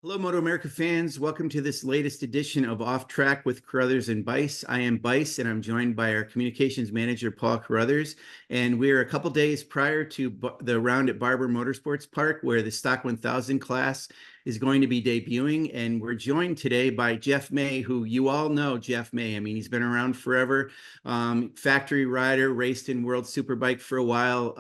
Hello, MotoAmerica fans. Welcome to this latest edition of Off Track with Carruthers and Bice. I am Bice, and I'm joined by our communications manager, Paul Carruthers. And we're a couple days prior to the round at Barber Motorsports Park, where the Stock 1000 class is going to be debuting. And we're joined today by Geoff May, who you all know Geoff May. I mean, he's been around forever. Factory rider, raced in World Superbike for a while,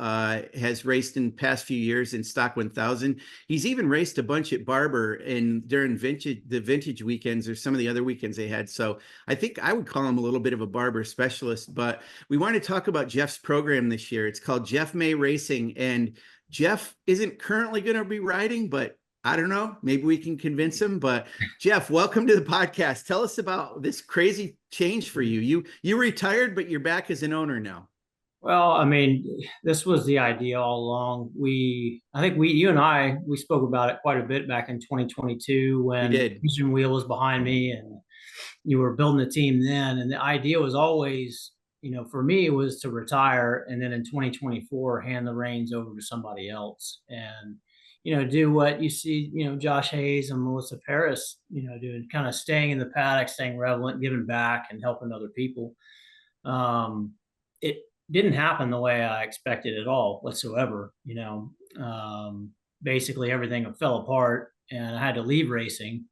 has raced in the past few years in Stock 1000. He's even raced a bunch at Barber and during the vintage weekends or some of the other weekends they had. So I think I would call him a little bit of a Barber specialist. But we want to talk about Geoff's program this year. It's called Geoff May Racing, and Geoff isn't currently going to be riding, but I don't know. Maybe we can convince him. But Geoff, welcome to the podcast. Tell us about this crazy change for you. You retired, but you're back as an owner now. Well, I mean, this was the idea all along. I think you and I, we spoke about it quite a bit back in 2022 We when did. Vision Wheel was behind me and you were building the team then. And the idea was always, for me, it was to retire and then in 2024, hand the reins over to somebody else and, do what you see, Josh Hayes and Melissa Paris, doing, kind of staying in the paddock, staying relevant, giving back and helping other people. It didn't happen the way I expected at all whatsoever. Basically everything fell apart and I had to leave racing.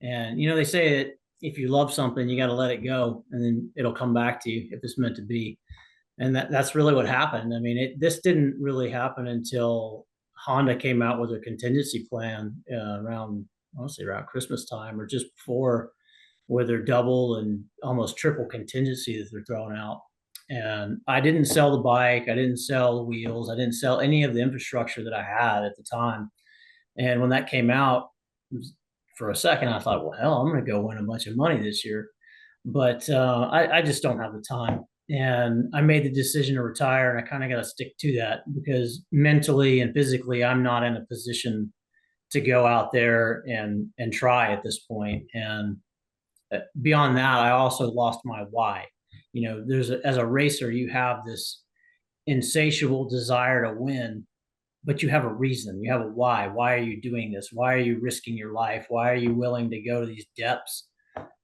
And, they say that if you love something, you got to let it go and then it'll come back to you if it's meant to be. And that's really what happened. I mean, this didn't really happen until Honda came out with a contingency plan around, honestly, around Christmas time or just before, where they're double and almost triple contingency that they're throwing out. And I didn't sell the bike. I didn't sell the wheels. I didn't sell any of the infrastructure that I had at the time. And when that came out, for a second, I thought, well, hell, I'm going to go win a bunch of money this year. But I just don't have the time. And I made the decision to retire, and I kind of got to stick to that because mentally and physically, I'm not in a position to go out there and try at this point. And beyond that, I also lost my why. As a racer, you have this insatiable desire to win, but you have a reason, you have a why. Why are you doing this? Why are you risking your life? Why are you willing to go to these depths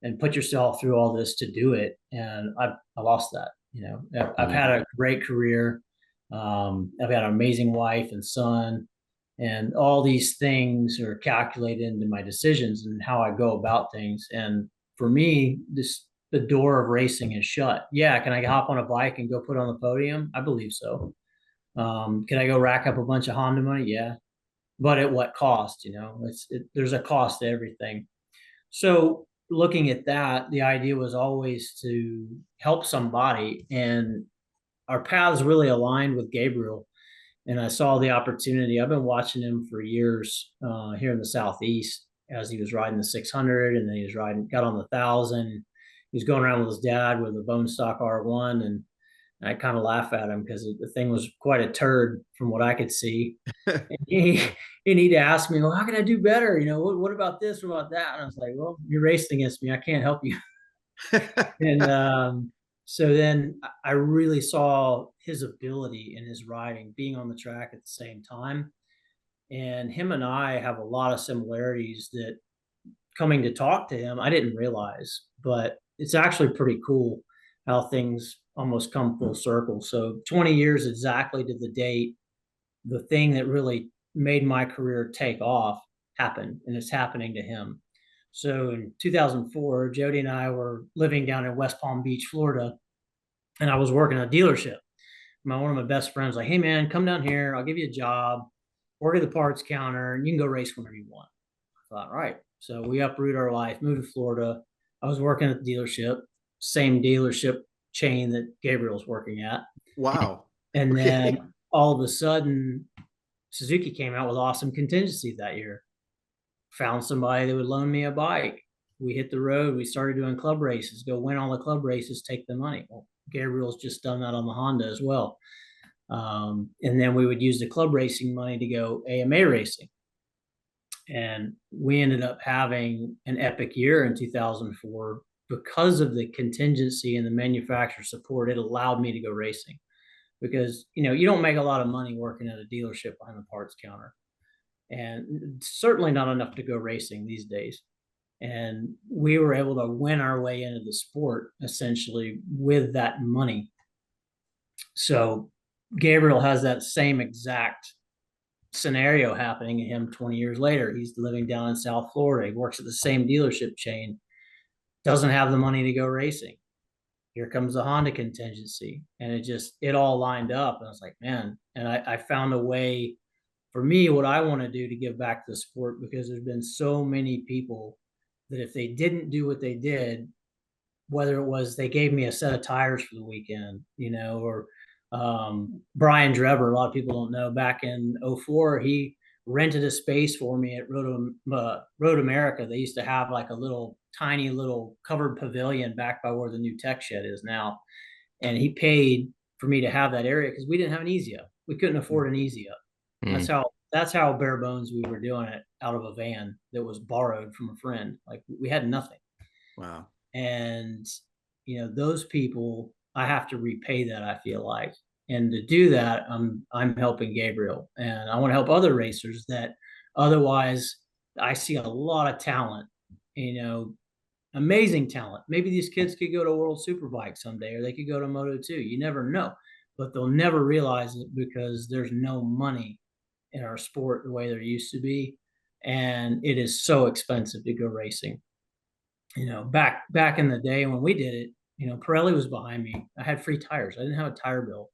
and put yourself through all this to do it? And I lost that. I've had a great career. I've had an amazing wife and son, and all these things are calculated into my decisions and how I go about things. And for me, the door of racing is shut. Yeah, can I hop on a bike and go put on the podium? I believe so. Can I go rack up a bunch of Honda money? Yeah, but at what cost? There's a cost to everything. So looking at that, the idea was always to help somebody, and our paths really aligned with Gabriel. And I saw the opportunity. I've been watching him for years here in the Southeast as he was riding the 600, and then he was got on the 1,000. He was going around with his dad with a bone stock R1, and I kind of laugh at him because the thing was quite a turd from what I could see. And he'd ask me, well, how can I do better? What about this? What about that? And I was like, well, you're racing against me. I can't help you. And so then I really saw his ability in his riding, being on the track at the same time. And him and I have a lot of similarities that, coming to talk to him, I didn't realize, but it's actually pretty cool how things almost come full circle. So 20 years exactly to the date, the thing that really made my career take off happened, and it's happening to him. So in 2004, Jody and I were living down in West Palm Beach, Florida, and I was working at a dealership. One of my best friends was like, hey man, come down here. I'll give you a job, work at the parts counter, and you can go race whenever you want. I thought, all right. So we uprooted our life, moved to Florida. I was working at the dealership, same dealership chain that Gabriel's working at. Wow. And Okay. then all of a sudden, Suzuki came out with awesome contingency that year. Found somebody that would loan me a bike. We hit the road. We started doing club races, go win all the club races, take the money. Well, Gabriel's just done that on the Honda as well. And then we would use the club racing money to go AMA racing. And we ended up having an epic year in 2004 because of the contingency and the manufacturer support. It allowed me to go racing because, you don't make a lot of money working at a dealership behind the parts counter. and certainly not enough to go racing these days. And we were able to win our way into the sport essentially with that money. So Gabriel has that same exact scenario happening to him 20 years later. He's living down in South Florida. He works at the same dealership chain, doesn't have the money to go racing. Here comes the Honda contingency. And it all lined up. And I was like, man, and I found a way for me, what I want to do to give back to the sport, because there's been so many people that if they didn't do what they did, whether it was they gave me a set of tires for the weekend, or Brian Drever, a lot of people don't know, back in '04, he rented a space for me at Road America. They used to have like a tiny little covered pavilion back by where the new tech shed is now. And he paid for me to have that area because we didn't have an easy up. We couldn't afford an easy up. That's how bare bones we were doing it, out of a van that was borrowed from a friend. Like, we had nothing. Wow. And those people, I have to repay that, I feel like. And to do that, I'm helping Gabriel, and I want to help other racers that otherwise, I see a lot of talent, amazing talent. Maybe these kids could go to World Superbike someday, or they could go to Moto2. You never know, but they'll never realize it because there's no money in our sport the way there used to be, and it is so expensive to go racing. Back in the day when we did it, Pirelli was behind me. I had free tires. I didn't have a tire bill.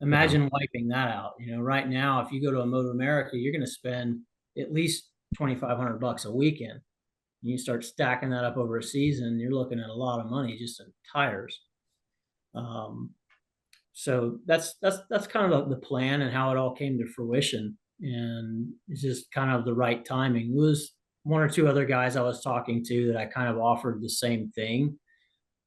Imagine wiping that out. Right now, if you go to a MotoAmerica, you're going to spend at least $2,500 a weekend. You start stacking that up over a season, you're looking at a lot of money just in tires. So that's kind of the plan and how it all came to fruition. And it's just kind of the right timing. It was one or two other guys I was talking to that I kind of offered the same thing,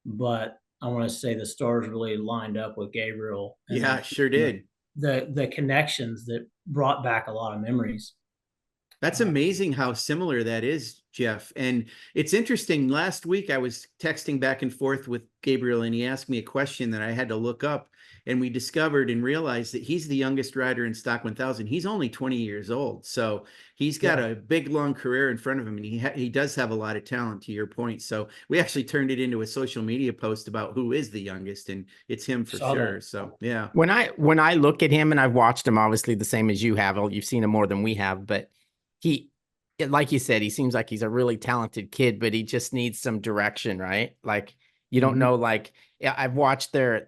but I want to say the stars really lined up with Gabriel. Yeah, sure did. The connections that brought back a lot of memories. That's amazing how similar that is, Geoff. And it's interesting. Last week, I was texting back and forth with Gabriel, and he asked me a question that I had to look up. And we discovered and realized that he's the youngest rider in Stock 1000. He's only 20 years old. So he's got a big, long career in front of him. And he does have a lot of talent, to your point. So we actually turned it into a social media post about who is the youngest. And it's him for sure. So, yeah. When I look at him, and I've watched him, obviously, the same as you have. You've seen him more than we have. But like you said, he seems like he's a really talented kid, but he just needs some direction, right? Like, you don't know, like, I've watched their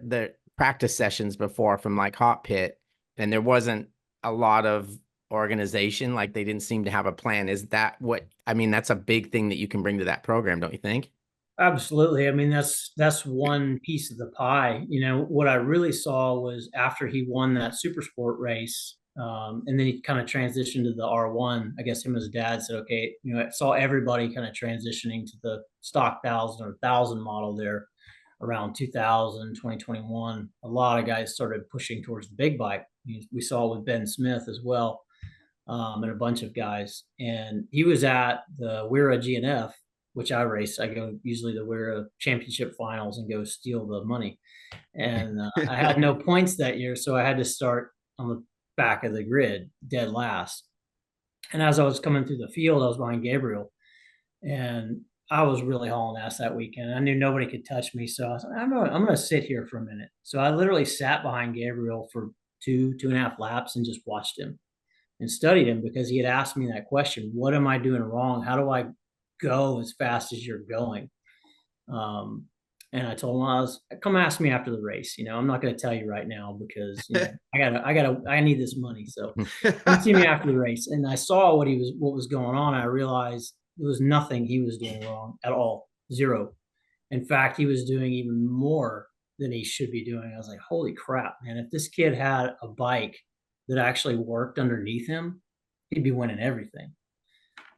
practice sessions before from like Hot Pit, and there wasn't a lot of organization. Like, they didn't seem to have a plan. Is that that's a big thing that you can bring to that program, don't you think? Absolutely. I mean, that's one piece of the pie. What I really saw was after he won that super sport race, and then he kind of transitioned to the R1. I guess him and his dad said, okay, I saw everybody kind of transitioning to the stock 1000 model there around 2000, 2021. A lot of guys started pushing towards the big bike. We saw with Ben Smith as well, and a bunch of guys. And he was at the Wira GNF, which I race. I go usually the Wira championship finals and go steal the money. And I had no points that year, so I had to start on the back of the grid, dead last. And as I was coming through the field, I was behind Gabriel, and I was really hauling ass that weekend. I knew nobody could touch me, so I was like, I'm going to sit here for a minute. So I literally sat behind Gabriel for two and a half laps and just watched him and studied him, because he had asked me that question: what am I doing wrong? How do I go as fast as you're going? And I told him, come ask me after the race. I'm not going to tell you right now because I need this money. So come see me after the race. And I saw what was going on. I realized there was nothing he was doing wrong at all. Zero. In fact, he was doing even more than he should be doing. I was like, holy crap, man. If this kid had a bike that actually worked underneath him, he'd be winning everything.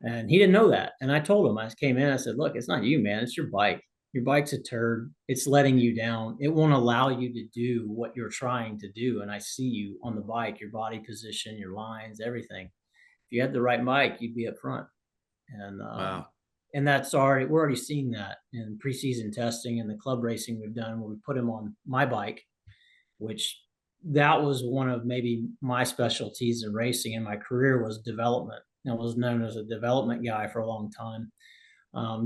And he didn't know that. And I told him, I came in, I said, look, it's not you, man. It's your bike. Your bike's a turd. It's letting you down. It won't allow you to do what you're trying to do. And I see you on the bike, your body position, your lines, everything. If you had the right bike, you'd be up front. And wow. And we're already seeing that in preseason testing and the club racing we've done, where we put him on my bike, that was one of maybe my specialties in racing in my career, was development. I was known as a development guy for a long time.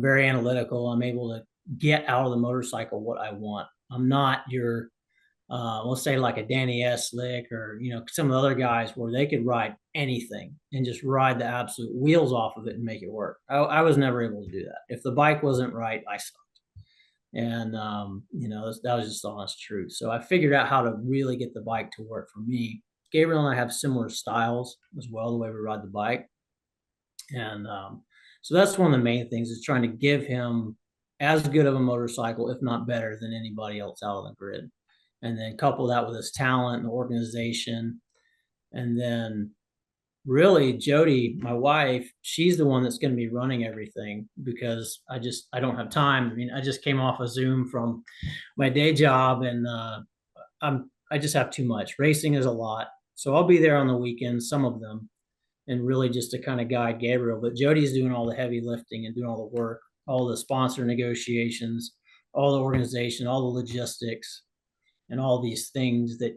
Very analytical. I'm able to get out of the motorcycle what I want. I'm not your, let's say like a Danny S. Slick or, some of the other guys where they could ride anything and just ride the absolute wheels off of it and make it work. I was never able to do that. If the bike wasn't right, I sucked. And, that was just the honest truth. So I figured out how to really get the bike to work for me. Gabriel and I have similar styles as well, the way we ride the bike. And so that's one of the main things, is trying to give him as good of a motorcycle, if not better, than anybody else out on the grid. And then couple that with his talent and organization. And then really Jody, my wife, she's the one that's going to be running everything, because I don't have time. I mean, I just came off a Zoom from my day job, and I just have too much. Racing is a lot. So I'll be there on the weekends, some of them, and really just to kind of guide Gabriel. But Jody's doing all the heavy lifting and doing all the work, all the sponsor negotiations, all the organization, all the logistics, and all these things that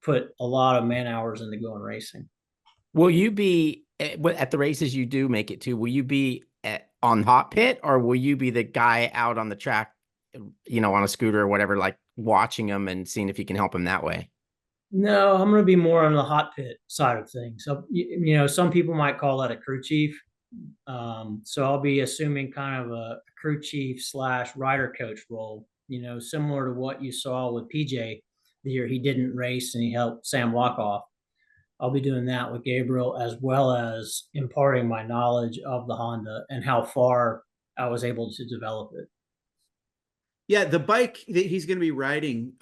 put a lot of man hours into going racing. Will you be at the races you do make it to? Will you be on hot pit, or will you be the guy out on the track, on a scooter or whatever, like watching him and seeing if you can help him that way? No, I'm going to be more on the hot pit side of things. So, some people might call that a crew chief. So I'll be assuming kind of a crew chief / rider coach role, similar to what you saw with PJ the year he didn't race and he helped Sam walk off. I'll be doing that with Gabriel, as well as imparting my knowledge of the Honda and how far I was able to develop it. Yeah, the bike that he's going to be riding,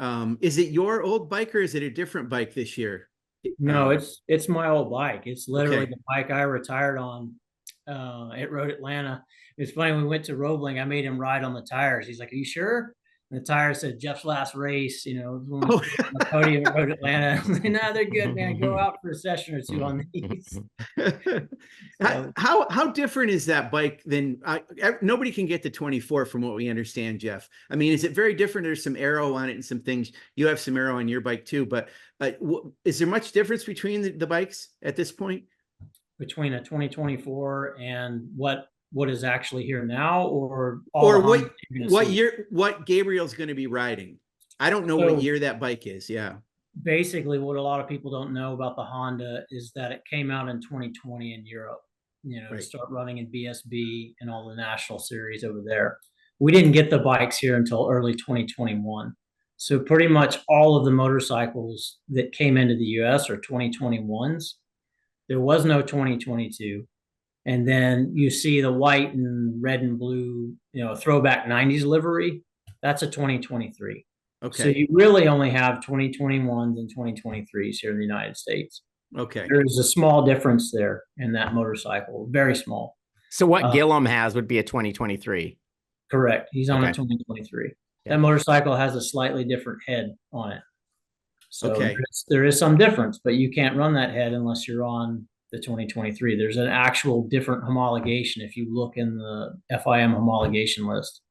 is it your old bike, or is it a different bike this year? No, it's my old bike. It's literally the bike I retired on at Road Atlanta. It's funny, we went to Roebling, I made him ride on the tires. He's like, "Are you sure?" And the tire said Jeff's last race, when we on the podium at Road Atlanta. I was like, "No, they're good, man. Go out for a session or two on these." So, how different is that bike than nobody can get to 24 from what we understand, Geoff? I mean, is it very different? There's some aero on it and some things. You have some aero on your bike too, but is there much difference between the bikes at this point? Between a 2024 and what is actually here now, or what Gabriel's going to be riding? I don't know what year that bike is. Yeah. Basically, what a lot of people don't know about the Honda is that it came out in 2020 in Europe, Right. to start running in BSB and all the national series over there. We didn't get the bikes here until early 2021. So pretty much all of the motorcycles that came into the US are 2021s. There was no 2022. And then you see the white and red and blue, throwback 90s livery. That's a 2023. Okay. So you really only have 2021s and 2023s here in the United States. Okay. There's a small difference there in that motorcycle, very small. So what Gillum has would be a 2023. Correct. He's on a 2023. Yeah. That motorcycle has a slightly different head on it. So Okay. there is some difference, but you can't run that head unless you're on the 2023. There's an actual different homologation if you look in the FIM homologation list.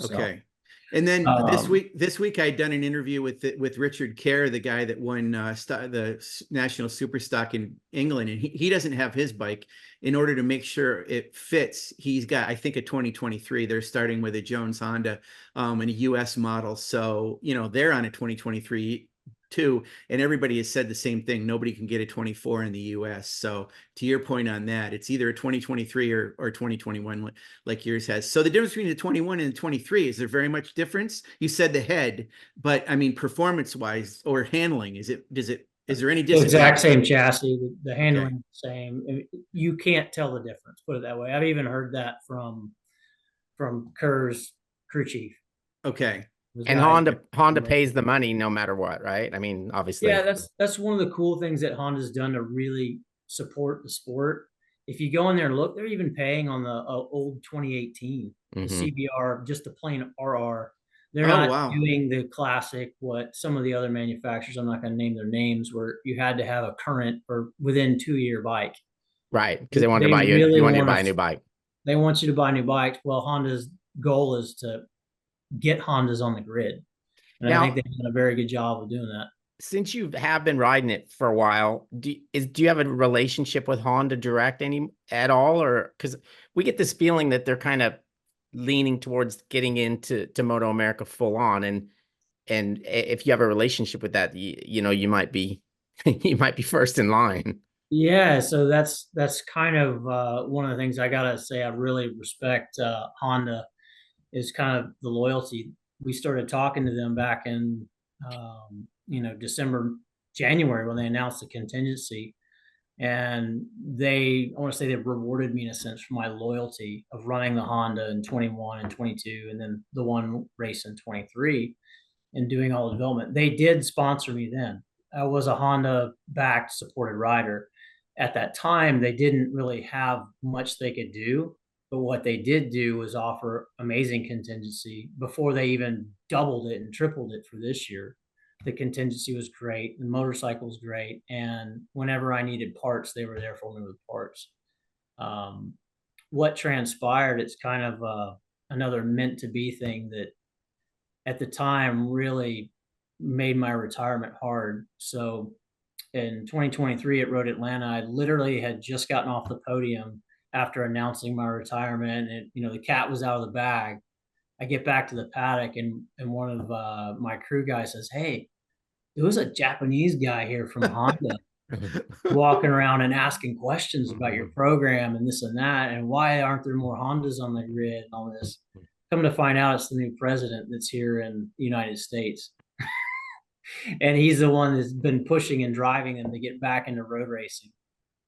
So, okay. And then this week I'd done an interview with Richard Kerr, the guy that won the National Superstock in England, and he doesn't have his bike. In order to make sure it fits, he's got, I think, a 2023. They're starting with a Jones Honda and a US model, so they're on a 2023 too, and everybody has said the same thing. Nobody can get a 24 in the US. So to your point on that, it's either a 2023 or 2021 like yours has. So the difference between the 21 and the 23, is there very much difference? You said the head, but I mean, performance wise or handling, is there any difference? Exact same chassis, the handling the same. You can't tell the difference, put it that way. I've even heard that from Kerr's crew chief. Okay. And Honda pays the money no matter what, right? I mean, obviously. Yeah, that's one of the cool things that Honda's done to really support the sport. If you go in there and look, they're even paying on the old 2018, the CBR, just the plain RR. They're not doing the classic, what some of the other manufacturers, I'm not going to name their names, where you had to have a current or within 2-year bike. Right, because they wanted to buy you wanted to buy a new bike. They want you to buy new bikes. Well, Honda's goal is to get Hondas on the grid. And I think they've done a very good job of doing that. since you have been riding it for a while, do you have a relationship with Honda Direct at all? Or because we get this feeling that they're kind of leaning towards getting into MotoAmerica full on, and if you have a relationship with that, you know, you might be you might be first in line. Yeah, so that's kind of one of the things I gotta say I really respect Honda is kind of the loyalty. We started talking to them back in December, January when they announced the contingency, and I want to say they rewarded me in a sense for my loyalty of running the Honda in 21 and 22, and then the one race in 23, and doing all the development. They did sponsor me then. I was a Honda backed supported rider. At that time, they didn't really have much they could do, but what they did do was offer amazing contingency before they even doubled it and tripled it for this year. The contingency was great, the motorcycle was great, and whenever I needed parts, they were there for me with parts. Um, what transpired, it's kind of another meant to be thing that at the time really made my retirement hard. So in 2023 at Road Atlanta, I literally had just gotten off the podium after announcing my retirement, and the cat was out of the bag. I get back to the paddock, and one of my crew guys says, "Hey, there was a Japanese guy here from Honda walking around and asking questions about your program and this and that, and why aren't there more Hondas on the grid and all this." Come to find out, it's the new president that's here in the United States. And he's the one that's been pushing and driving them to get back into road racing.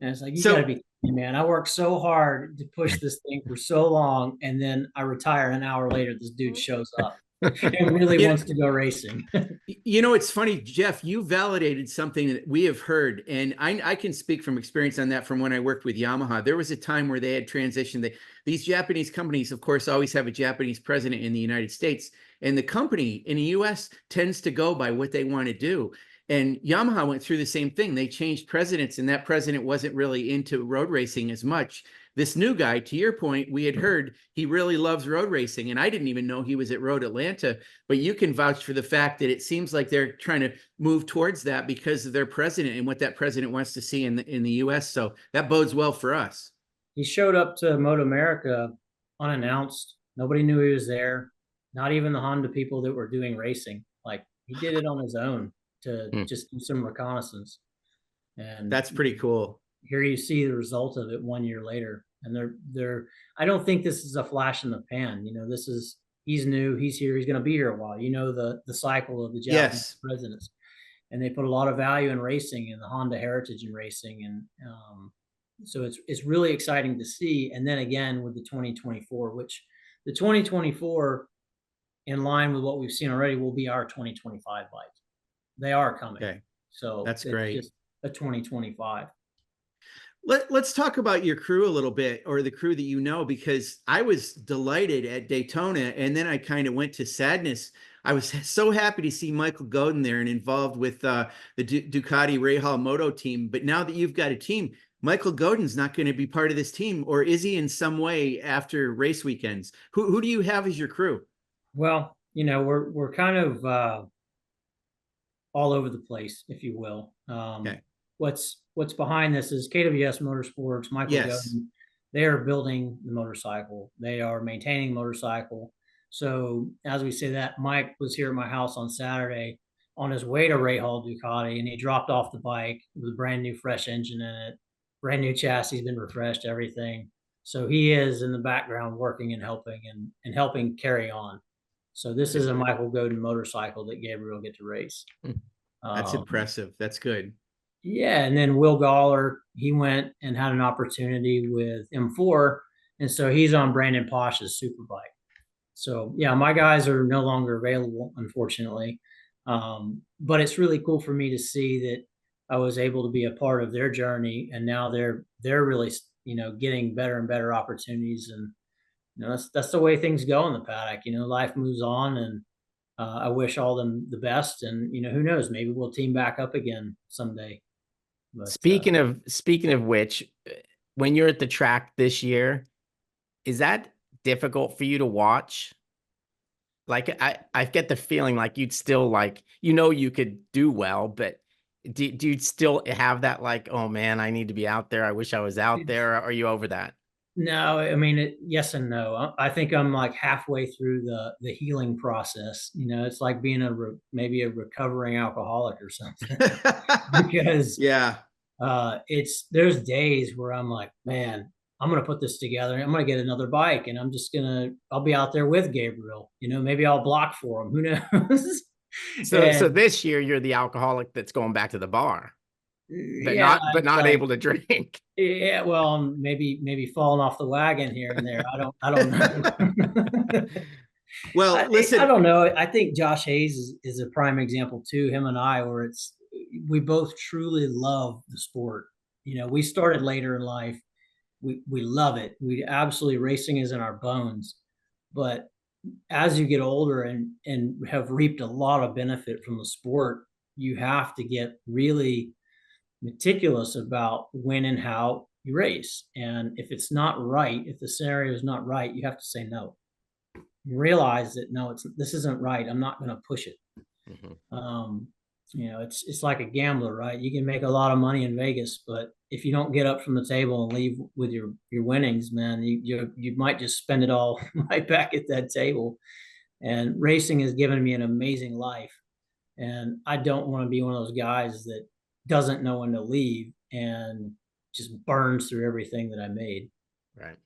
And it's like, you got to be kidding me, man. I worked so hard to push this thing for so long, and then I retire an hour later, this dude shows up and really wants to go racing. You know, it's funny, Geoff, you validated something that we have heard, and I can speak from experience on that from when I worked with Yamaha. There was a time where they had transitioned. These Japanese companies, of course, always have a Japanese president in the United States, and the company in the US tends to go by what they want to do. And Yamaha went through the same thing. They changed presidents, and that president wasn't really into road racing as much. This new guy, to your point, we had heard he really loves road racing, and I didn't even know he was at Road Atlanta, but you can vouch for the fact that it seems like they're trying to move towards that because of their president and what that president wants to see in the US. So that bodes well for us. He showed up to MotoAmerica unannounced. Nobody knew he was there. Not even the Honda people that were doing racing. Like, he did it on his own to just do some reconnaissance. And that's pretty cool. Here you see the result of it 1 year later. And I don't think this is a flash in the pan. He's new, he's here, he's going to be here a while. The cycle of the Japanese presidents. And they put a lot of value in racing and the Honda heritage in racing. And so it's really exciting to see. And then again with the 2024, which the 2024, in line with what we've seen already, will be our 2025 bike. They are coming. Okay. So that's great. Just a 2025. Let's talk about your crew a little bit, or the crew that you know, because I was delighted at Daytona, and then I kind of went to sadness. I was so happy to see Michael Godin there and involved with the Ducati Rahal Moto team. But now that you've got a team, Michael Godin's not going to be part of this team, or is he in some way after race weekends? Who do you have as your crew? Well, we're kind of all over the place, if you will. Okay. What's behind this is KWS Motorsports, Michael Godin. They are building the motorcycle. They are maintaining the motorcycle. So as we say that, Mike was here at my house on Saturday on his way to Rahal Ducati, and he dropped off the bike with a brand new fresh engine in it, brand new chassis, been refreshed, everything. So he is in the background working and helping carry on. So this is a Michael Godin motorcycle that Gabriel will get to race. That's impressive. That's good. Yeah, and then Will Gawler, he went and had an opportunity with M4, and so he's on Brandon Posh's Superbike. So yeah, my guys are no longer available, unfortunately, but it's really cool for me to see that I was able to be a part of their journey, and now they're really getting better and better opportunities, and that's the way things go in the paddock. Life moves on, and I wish all them the best, and who knows, maybe we'll team back up again someday. But, speaking of which, when you're at the track this year, is that difficult for you to watch? Like I get the feeling like you'd still like, you could do well, but do you still have that like, oh man, I need to be out there. I wish I was out there. Or are you over that? No, I mean, yes and no. I think I'm like halfway through the healing process. It's like being maybe a recovering alcoholic or something because Yeah. there's days where I'm like, man, I'm gonna put this together. I'm gonna get another bike, and I'll be out there with Gabriel. Maybe I'll block for him. Who knows? So And this year you're the alcoholic that's going back to the bar, but yeah, not like, able to drink. yeah, well, maybe falling off the wagon here and there. I don't know. Well, I listen, don't know. I think Josh Hayes is a prime example too. Him and I, where we both truly love the sport. We started later in life. We love it. We absolutely, racing is in our bones. But as you get older and have reaped a lot of benefit from the sport, you have to get really meticulous about when and how you race. And if it's not right, if the scenario is not right, you have to say no. You realize that no, this isn't right. I'm not going to push it. Mhm. It's like a gambler, right? You can make a lot of money in Vegas, but if you don't get up from the table and leave with your winnings, man, you might just spend it all right back at that table. And racing has given me an amazing life, and I don't want to be one of those guys that doesn't know when to leave and just burns through everything that I made. Right.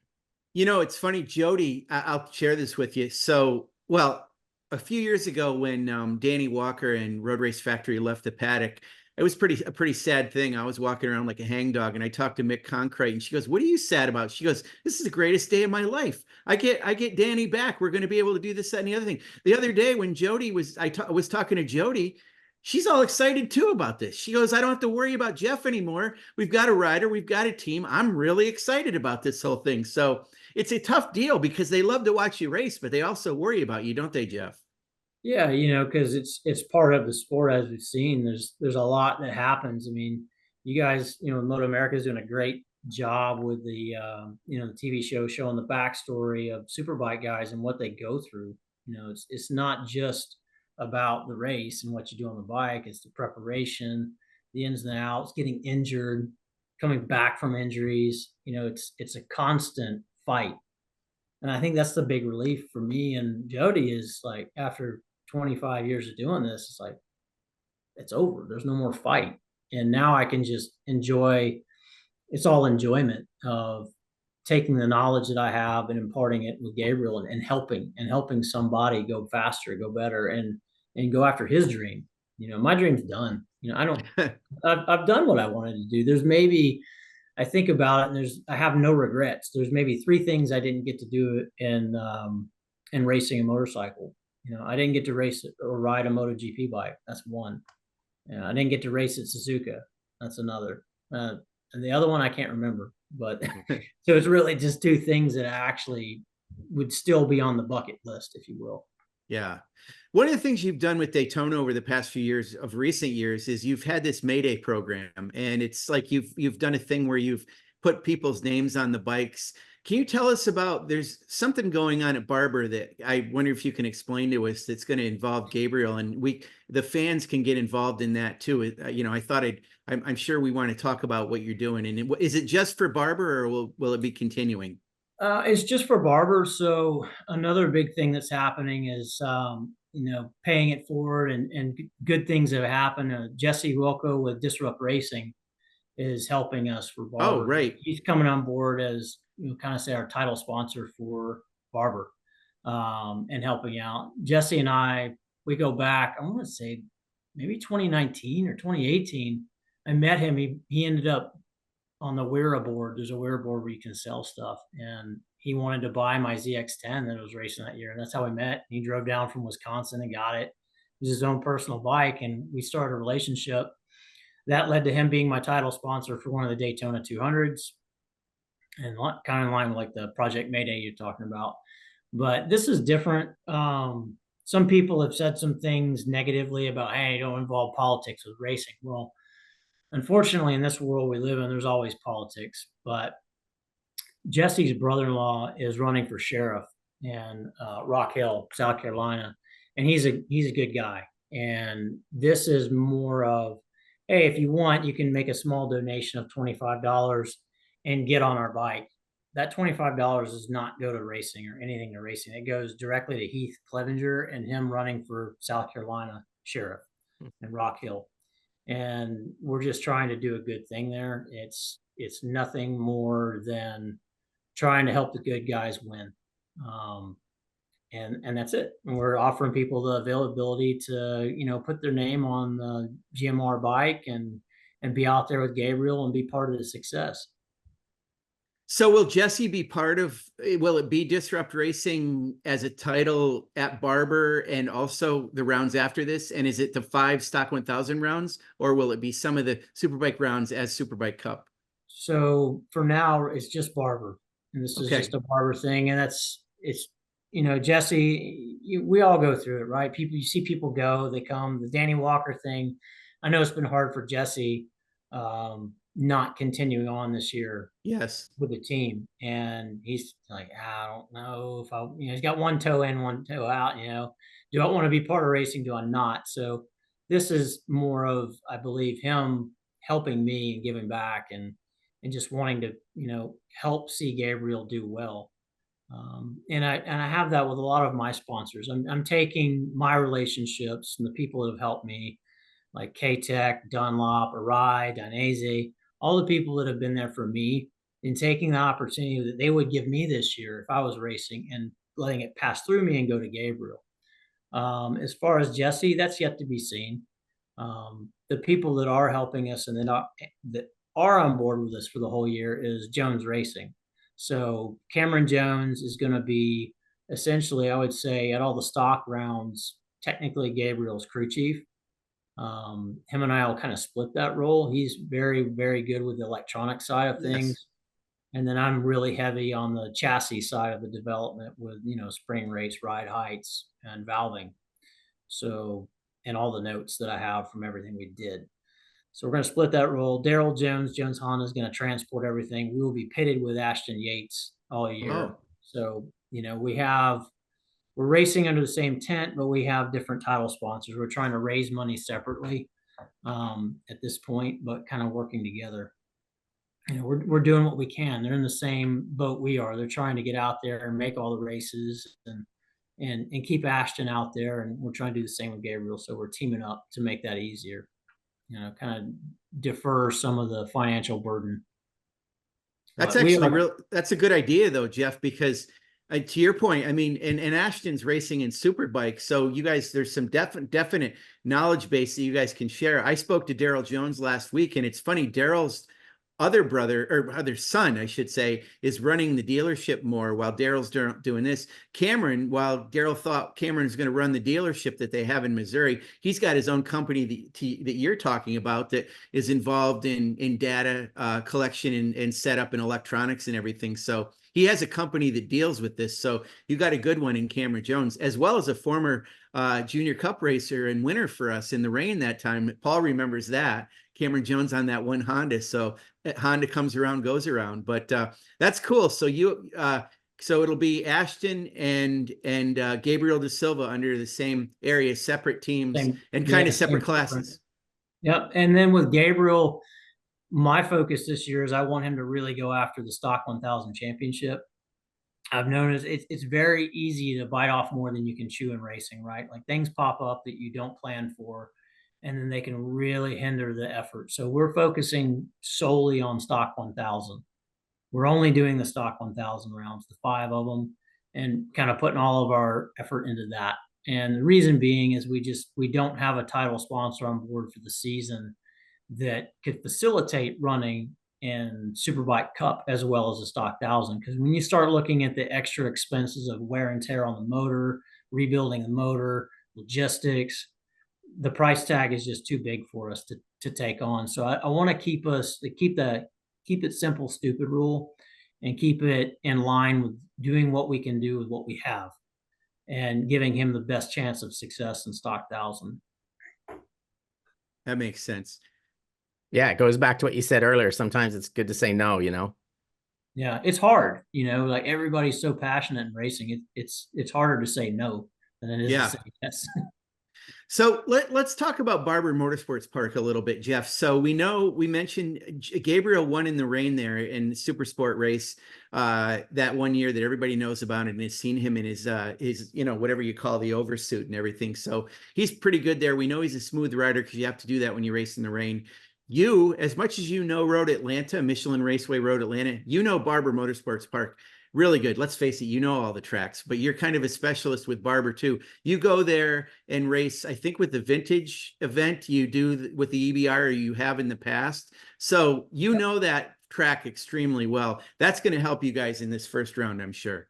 it's funny, Jody, I'll share this with you. So, well, a few years ago when Danny Walker and Road Race Factory left the paddock, it was a pretty sad thing. I was walking around like a hangdog, and I talked to Mick Concrete, and she goes, "What are you sad about?" She goes, "This is the greatest day of my life. I get Danny back. We're going to be able to do this, that, and the other thing." The other day when Jody was, was talking to Jody. She's all excited too about this. She goes, "I don't have to worry about Geoff anymore. We've got a rider, we've got a team. I'm really excited about this whole thing." So it's a tough deal because they love to watch you race, but they also worry about you, don't they, Geoff? Yeah, because it's part of the sport, as we've seen. There's a lot that happens. I mean, you guys, MotoAmerica is doing a great job with the TV show showing the backstory of superbike guys and what they go through. It's not just about the race and what you do on the bike. It's the preparation, the ins and outs, getting injured, coming back from injuries. It's a constant fight. And I think that's the big relief for me and Jody is like after 25 years of doing this, it's like it's over. There's no more fight. And now I can just enjoy, it's all enjoyment of taking the knowledge that I have and imparting it with Gabriel and helping somebody go faster, go better, and go after his dream. My dream's done. I've done what I wanted to do. There's maybe, I think about it, and I have no regrets. There's maybe three things I didn't get to do in racing a motorcycle. I didn't get to race or ride a MotoGP bike. That's one. I didn't get to race at Suzuka. That's another. And the other one I can't remember. But so it's really just two things that actually would still be on the bucket list, if you will. Yeah. One of the things you've done with Daytona over the past few years of recent years is you've had this Mayday program, and it's like you've done a thing where you've put people's names on the bikes. Can you tell us about, there's something going on at Barber that I wonder if you can explain to us that's going to involve Gabriel, and the fans can get involved in that too. I thought I'm sure we want to talk about what you're doing. And is it just for Barber, or will it be continuing? It's just for Barber. So another big thing that's happening is, paying it forward and good things have happened. Jesse Wilco with Disrupt Racing is helping us for Oh, Barber. right. He's coming on board as, kind of say our title sponsor for Barber, and helping out. Jesse and I, we go back, I want to say maybe 2019 or 2018. I met him. He ended up on the Wera board. There's a Wera board where you can sell stuff, and he wanted to buy my ZX10 that was racing that year, and that's how we met. He drove down from Wisconsin and got it. It was his own personal bike, and we started a relationship that led to him being my title sponsor for one of the Daytona 200s, and kind of in line with like the Project Mayday you're talking about. But this is different. Some people have said some things negatively about, hey, don't involve politics with racing. Well, unfortunately, in this world we live in, there's always politics. But Jesse's brother-in-law is running for sheriff and Rock Hill, South Carolina, and he's a good guy. And this is more of, hey, if you want, you can make a small donation of $25 and get on our bike. That $25 does not go to racing or anything to racing. It goes directly to Heath Clevenger and him running for South Carolina Sheriff in Rock Hill. And we're just trying to do a good thing there. It's nothing more than trying to help the good guys win. And that's it. And we're offering people the availability to, put their name on the GMR bike and be out there with Gabriel and be part of the success. So will Jesse be will it be Disrupt Racing as a title at Barber and also the rounds after this? And is it the 5 Stock 1000 rounds, or will it be some of the Superbike rounds as Superbike Cup? So for now, it's just Barber. And this is just a Barber thing. And Jesse, we all go through it, right? You see people go, they come. The Danny Walker thing, I know it's been hard for Jesse not continuing on this year. Yes. With the team. And he's like, I don't know if he's got one toe in, one toe out, do I want to be part of racing? Do I not? So this is more of, I believe, him helping me and giving back and just wanting to, help see Gabriel do well. And I have that with a lot of my sponsors. I'm taking my relationships and the people that have helped me, like K-Tech, Dunlop, Arai, Dainese, all the people that have been there for me, and taking the opportunity that they would give me this year if I was racing and letting it pass through me and go to Gabriel. As far as Jesse, that's yet to be seen. The people that are helping us and that are on board with us for the whole year is Jones Racing. So Cameron Jones is going to be essentially, I would say, at all the stock rounds, technically Gabriel's crew chief. Him and I will kind of split that role. He's very, very good with the electronic side of things. Yes. And then I'm really heavy on the chassis side of the development with, spring rates, ride heights, and valving. So, and all the notes that I have from everything we did. So we're going to split that role. Daryl Jones Honda is going to transport everything. We will be pitted with Ashton Yates all year. Oh. So, we're racing under the same tent, but we have different title sponsors. We're trying to raise money separately at this point, but kind of working together. We're doing what we can. They're in the same boat we are. They're trying to get out there and make all the races and keep Ashton out there. And we're trying to do the same with Gabriel. So we're teaming up to make that easier. Kind of defer some of the financial burden. That's actually that's a good idea though, Geoff, because to your point, I mean, and Ashton's racing in Superbike. So you guys, there's some definite knowledge base that you guys can share. I spoke to Daryl Jones last week, and it's funny, Daryl's other son, I should say, is running the dealership more while Daryl's doing this. Cameron, while Daryl thought Cameron's going to run the dealership that they have in Missouri, he's got his own company that you're talking about that is involved in data collection and setup and electronics and everything. So he has a company that deals with this. So you got a good one in Cameron Jones, as well as a former Junior Cup racer and winner for us in the rain that time. Paul remembers that. Cameron Jones on that one Honda. So Honda comes around, goes around. But that's cool. So so it'll be Ashton and Gabriel Da Silva under the same area, separate teams and kind of separate classes. Yep. And then with Gabriel, my focus this year is I want him to really go after the Stock 1000 championship. I've noticed it's very easy to bite off more than you can chew in racing, right? Like things pop up that you don't plan for, and then they can really hinder the effort. So we're focusing solely on Stock 1000. We're only doing the Stock 1000 rounds, the 5 of them, and kind of putting all of our effort into that. And the reason being is we don't have a title sponsor on board for the season that could facilitate running in Superbike Cup as well as the Stock 1000. Because when you start looking at the extra expenses of wear and tear on the motor, rebuilding the motor, logistics, the price tag is just too big for us to take on. So I want to keep it simple, stupid rule, and keep it in line with doing what we can do with what we have and giving him the best chance of success in Stock 1000. That makes sense. Yeah, it goes back to what you said earlier. Sometimes it's good to say no, Yeah, it's hard, like everybody's so passionate in racing. It's harder to say no than it is to Yeah. say yes. So let's talk about Barber Motorsports Park a little bit, Geoff. So we mentioned Gabriel won in the rain there in the Super Sport race that one year that everybody knows about and has seen him in his whatever you call the oversuit and everything. So he's pretty good there. We know he's a smooth rider because you have to do that when you race in the rain. You, as much as you know Road Atlanta, Michelin Raceway Road Atlanta, you know Barber Motorsports Park really good. Let's face it, you know all the tracks, but you're kind of a specialist with Barber too. You go there and race, I think with the vintage event you do with the EBR or you have in the past. So you know that track extremely well. That's going to help you guys in this first round, I'm sure.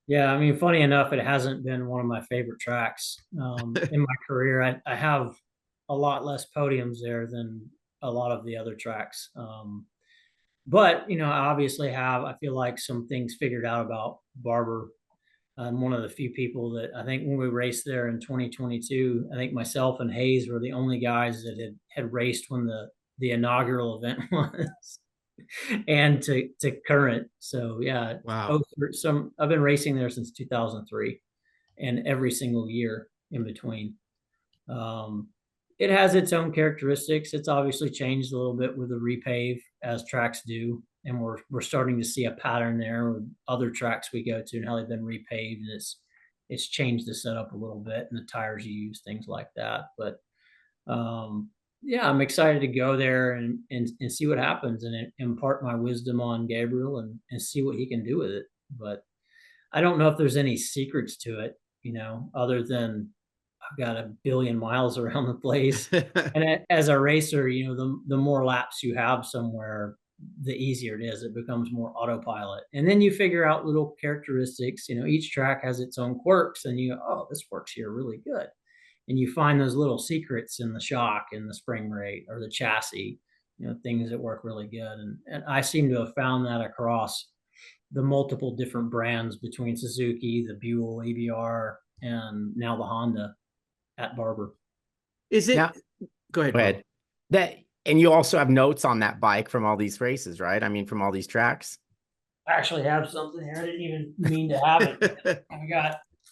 Yeah, I mean, funny enough, it hasn't been one of my favorite tracks in my career. I have a lot less podiums there than a lot of the other tracks. But I obviously have, I feel like, some things figured out about Barber. I'm one of the few people that I think when we raced there in 2022, I think myself and Hayes were the only guys that had raced when the inaugural event was and to current. So yeah, Wow. I've been racing there since 2003 and every single year in between. Um, it has its own characteristics. It's obviously changed a little bit with the repave as tracks do, and we're starting to see a pattern there with other tracks we go to and how they've been repaved, and it's changed the setup a little bit and the tires you use, things like that. But yeah, I'm excited to go there and see what happens and impart my wisdom on Gabriel and see what he can do with it. But I don't know if there's any secrets to it, other than I've got a billion miles around the place. And as a racer, the more laps you have somewhere, the easier it is. It becomes more autopilot. And then you figure out little characteristics. Each track has its own quirks, and you go, oh, this works here really good. And you find those little secrets in the shock and the spring rate or the chassis, things that work really good. And I seem to have found that across the multiple different brands between Suzuki, the Buell, EBR, and now the Honda at Barber. Is Now, it, go ahead, go Paul. ahead. That, and you also have notes on that bike from all these races, right? I mean, from all these tracks. I actually have something here. I didn't even mean to have it.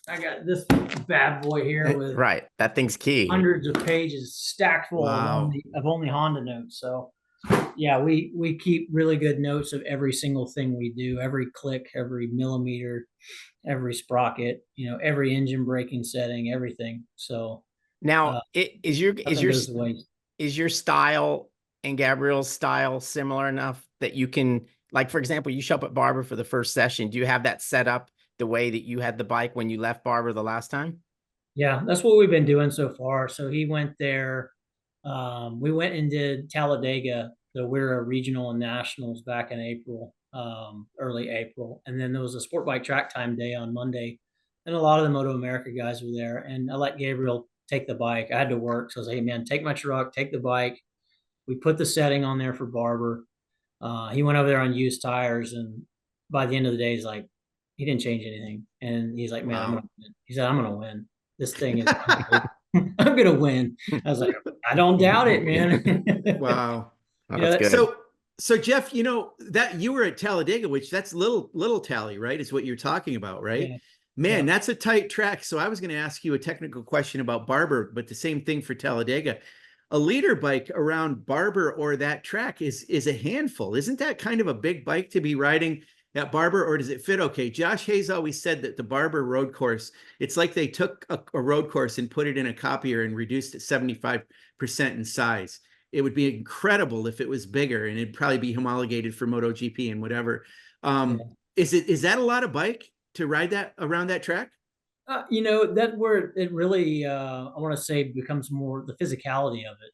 I got this bad boy here with Right. That thing's key. hundreds of pages stacked full Wow. of only Honda notes. So yeah, we keep really good notes of every single thing we do, every click, every millimeter, every sprocket, every engine braking setting, everything. So Now, nothing goes to waste. is your style and Gabriel's style similar enough that you can, like, for example, you show up at Barber for the first session. Do you have that set up the way that you had the bike when you left Barber the last time? Yeah, that's what we've been doing so far. So he went there. We went and did Talladega, the WERA Regional and Nationals back in April, early April. And then there was a sport bike track time day on Monday. And a lot of the MotoAmerica guys were there. And I let Gabriel take the bike. I had to work. So I was like, hey, man, take my truck, take the bike. We put the setting on there for Barber. He went over there on used tires. And by the end of the day, he's like, he didn't change anything. And he's like, man, I'm Wow. going to win. He said, I'm going to win. This thing is, I'm going to win. I was like, I don't doubt it, man. Wow. Oh, that's good. So Geoff, that you were at Talladega, which that's little Tally, right? Is what you're talking about, right? Yeah. Man, Yeah. that's a tight track. So I was going to ask you a technical question about Barber, but the same thing for Talladega. A leader bike around Barber or that track is a handful. Isn't that kind of a big bike to be riding at Barber, or does it fit okay? Josh Hayes always said that the Barber road course, it's like they took a road course and put it in a copier and reduced it 75% in size. It would be incredible if it was bigger, and it'd probably be homologated for MotoGP and whatever. Yeah. Is that a lot of bike to ride that around that track? That where it really, I want to say, becomes more the physicality of it.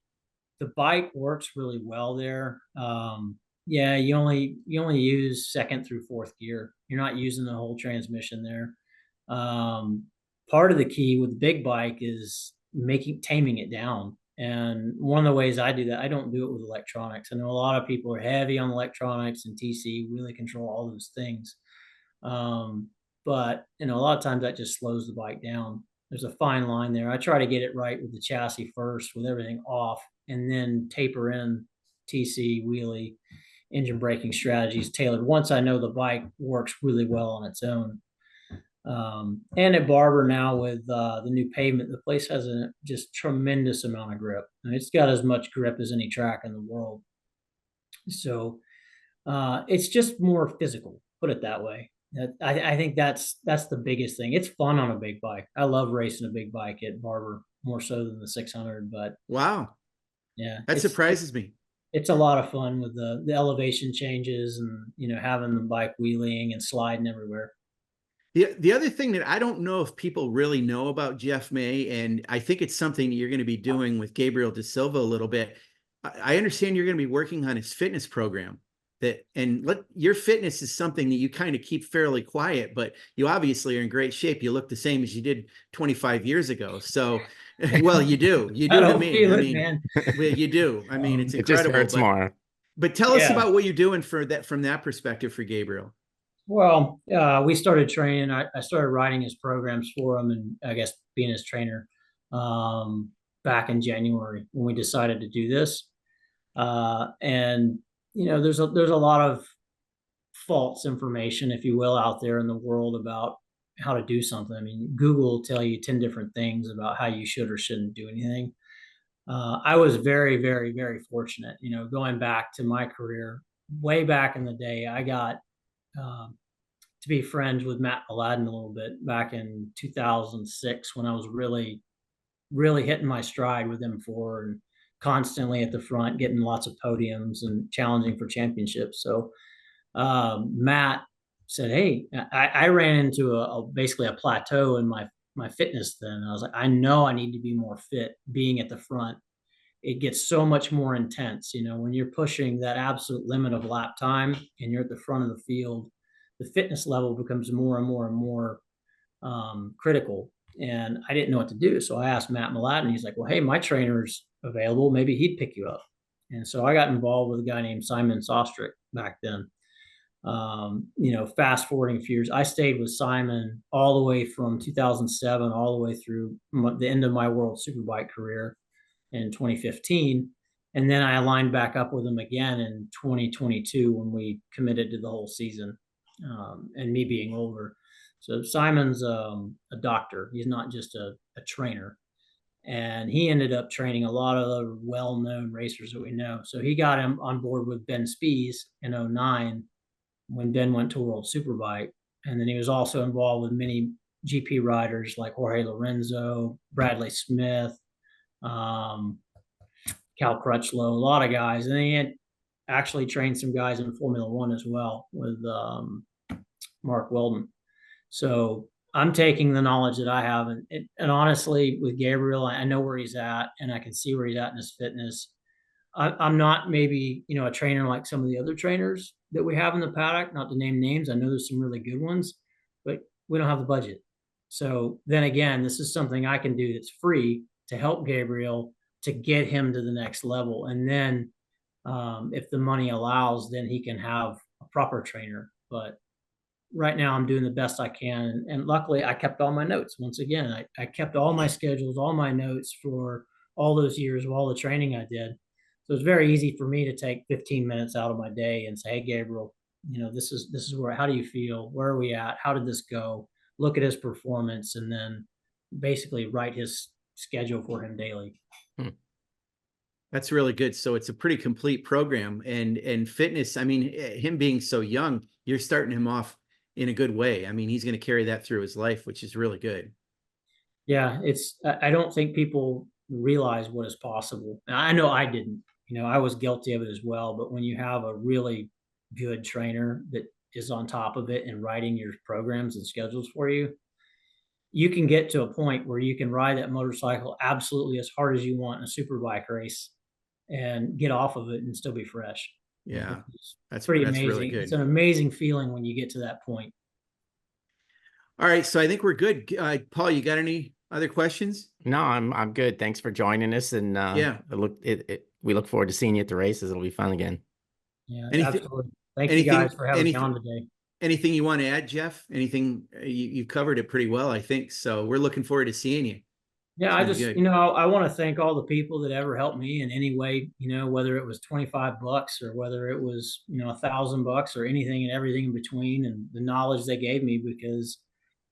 The bike works really well there. Yeah, you only use second through fourth gear. You're not using the whole transmission there. Part of the key with the big bike is taming it down. And one of the ways I do that, I don't do it with electronics. I know a lot of people are heavy on electronics and TC, wheelie control, all those things. But a lot of times that just slows the bike down. There's a fine line there. I try to get it right with the chassis first, with everything off, and then taper in TC, wheelie, engine braking strategies tailored once I know the bike works really well on its own. And at Barber now with the new pavement, the place has a just tremendous amount of grip. And it's got as much grip as any track in the world. So it's just more physical, put it that way. I think that's the biggest thing. It's fun on a big bike. I love racing a big bike at Barber more so than the 600. But Wow, yeah, that surprises me. it's a lot of fun with the elevation changes and having the bike wheeling and sliding everywhere. The other thing that I don't know if people really know about Geoff May, and I think it's something you're going to be doing with Gabriel Da Silva a little bit. I understand you're going to be working on his fitness program. Your fitness is something that you kind of keep fairly quiet, but you obviously are in great shape. You look the same as you did 25 years ago. So, well, you do. You do I to don't me. feel I it, mean, man. well, you do. I mean, it's It just incredible. hurts more. But tell us Yeah. about what you're doing for that from that perspective for Gabriel. Well, we started training. I started writing his programs for him, and I guess being his trainer back in January when we decided to do this. And there's a lot of false information, if you will, out there in the world about how to do something. I mean, Google will tell you 10 different things about how you should or shouldn't do anything. I was very, very, very fortunate. Going back to my career, way back in the day, I got to be friends with Matt Aladdin a little bit back in 2006 when I was really, really hitting my stride with M4 and constantly at the front, getting lots of podiums and challenging for championships. So Matt said, "Hey, I ran into basically a plateau in my fitness then. I was like, I know I need to be more fit being at the front. It gets so much more intense, when you're pushing that absolute limit of lap time and you're at the front of the field, the fitness level becomes more and more and more critical. And I didn't know what to do. So I asked Matt Malatin. He's like, well, hey, my trainer's available. Maybe he'd pick you up. And so I got involved with a guy named Simon Sostrick back then. Fast forwarding a few years, I stayed with Simon all the way from 2007 all the way through the end of my World Superbike career in 2015. And then I aligned back up with him again in 2022 when we committed to the whole season, and me being older. So Simon's a doctor. He's not just a trainer. And he ended up training a lot of the well-known racers that we know. So he got him on board with Ben Spies in 2009 when Ben went to World Superbike. And then he was also involved with many GP riders like Jorge Lorenzo, Bradley Smith, Cal Crutchlow, a lot of guys. And then he had actually trained some guys in Formula One as well with Mark Weldon. So I'm taking the knowledge that I have. And honestly, with Gabriel, I know where he's at and I can see where he's at in his fitness. I'm not maybe, a trainer like some of the other trainers that we have in the paddock, not to name names. I know there's some really good ones, but we don't have the budget. So then again, this is something I can do that's free to help Gabriel to get him to the next level. And then if the money allows, then he can have a proper trainer. But right now I'm doing the best I can. And luckily I kept all my notes. Once again, I kept all my schedules, all my notes for all those years of all the training I did. So it's very easy for me to take 15 minutes out of my day and say, hey, Gabriel, this is where, how do you feel? Where are we at? How did this go? Look at his performance and then basically write his schedule for him daily. That's really good. So it's a pretty complete program and fitness. I mean, him being so young, you're starting him off in a good way. I mean, he's going to carry that through his life, which is really good. Yeah, I don't think people realize what is possible. I know I didn't, I was guilty of it as well. But when you have a really good trainer that is on top of it and writing your programs and schedules for you, you can get to a point where you can ride that motorcycle absolutely as hard as you want in a super bike race and get off of it and still be fresh. Yeah, that's pretty amazing. Really good. It's an amazing feeling when you get to that point. All right, so I think we're good. Paul, you got any other questions? No, I'm good. Thanks for joining us, and yeah, we look forward to seeing you at the races. It'll be fun again. Yeah, absolutely. Thank you guys for having me on today. Anything you want to add, Geoff? Anything? You covered it pretty well, I think. So we're looking forward to seeing you. Yeah, It's I gonna be just, good. I want to thank all the people that ever helped me in any way, whether it was $25 or whether it was, $1,000 or anything and everything in between, and the knowledge they gave me, because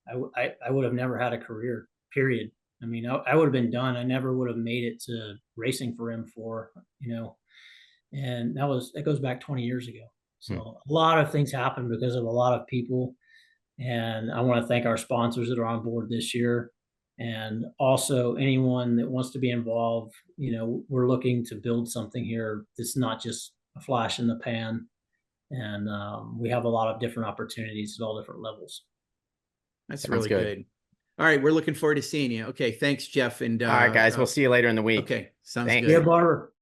I would have never had a career, period. I mean, I would have been done. I never would have made it to racing for M4, and that goes back 20 years ago. Hmm. So a lot of things happened because of a lot of people. And I want to thank our sponsors that are on board this year. And also anyone that wants to be involved, we're looking to build something here that's not just a flash in the pan. And we have a lot of different opportunities at all different levels. That's Sounds really good. good. All right, we're looking forward to seeing you. Okay, thanks, Geoff. And All right, guys, we'll see you later in the week. okay, sounds Thanks. good. Yeah, Barber.